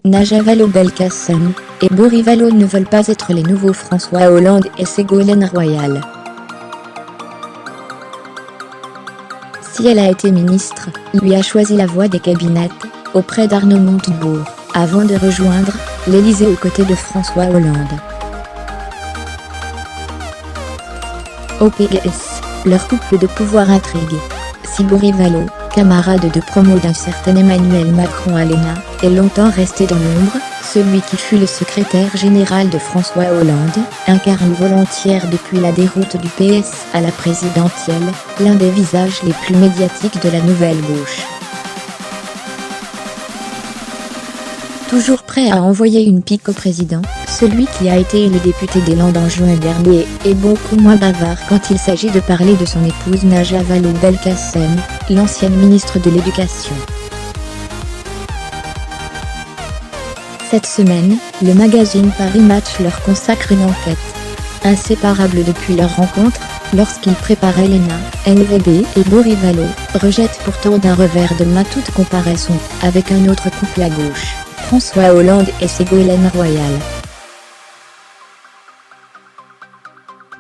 Najat Vallaud-Belkacem et Bory Vallaud ne veulent pas être les nouveaux François Hollande et Ségolène Royal. Si elle a été ministre, lui a choisi la voie des cabinets, auprès d'Arnaud Montebourg, avant de rejoindre l'Élysée aux côtés de François Hollande. Au PS, leur couple de pouvoir intrigue. Si Bory Vallaud, camarade de promo d'un certain Emmanuel Macron à l'ENA, est longtemps resté dans l'ombre, celui qui fut le secrétaire général de François Hollande, incarne volontiers depuis la déroute du PS à la présidentielle, l'un des visages les plus médiatiques de la nouvelle gauche. Toujours prêt à envoyer une pique au président, celui qui a été élu député des Landes en juin dernier est beaucoup moins bavard quand il s'agit de parler de son épouse Najat Vallaud-Belkacem, l'ancienne ministre de l'Éducation. Cette semaine, le magazine Paris Match leur consacre une enquête. Inséparables depuis leur rencontre, lorsqu'ils préparaient l'ENA, LVB et Bory Vallaud rejettent pourtant d'un revers de main toute comparaison avec un autre couple à gauche, François Hollande et Ségolène Royal.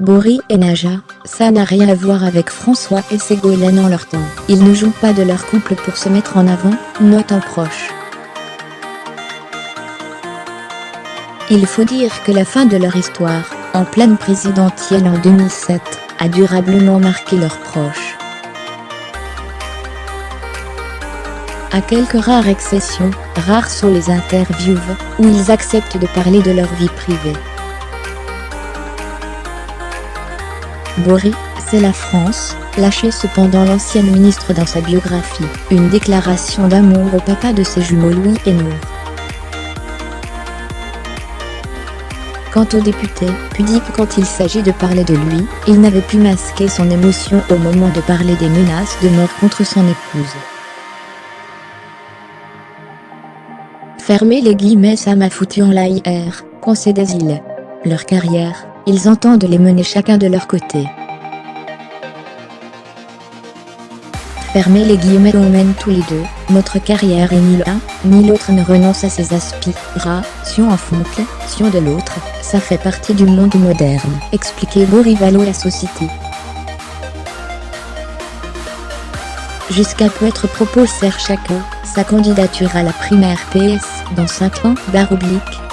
Bory et Najat, ça n'a rien à voir avec François et Ségolène en leur temps. Ils ne jouent pas de leur couple pour se mettre en avant, note un proche. Il faut dire que la fin de leur histoire, en pleine présidentielle en 2007, a durablement marqué leurs proches. À quelques rares exceptions, rares sont les interviews où ils acceptent de parler de leur vie privée. Bory, c'est la France, lâchait cependant l'ancienne ministre dans sa biographie, une déclaration d'amour au papa de ses jumeaux Louis et Nour. Quant au député, pudique quand il s'agit de parler de lui, il n'avait pu masquer son émotion au moment de parler des menaces de mort contre son épouse. Fermez les guillemets, ça m'a foutu en l'air, concédait-il. Leur carrière, ils entendent les mener chacun de leur côté. Fermez les guillemets, on mène tous les deux, notre carrière et ni l'un, ni l'autre ne renonce à ses aspirations en fonction de l'autre, ça fait partie du monde moderne, expliquait Bory Vallaud à la société. Jusqu'à peut-être propose chacun sa candidature à la primaire PS dans 5 ans, /.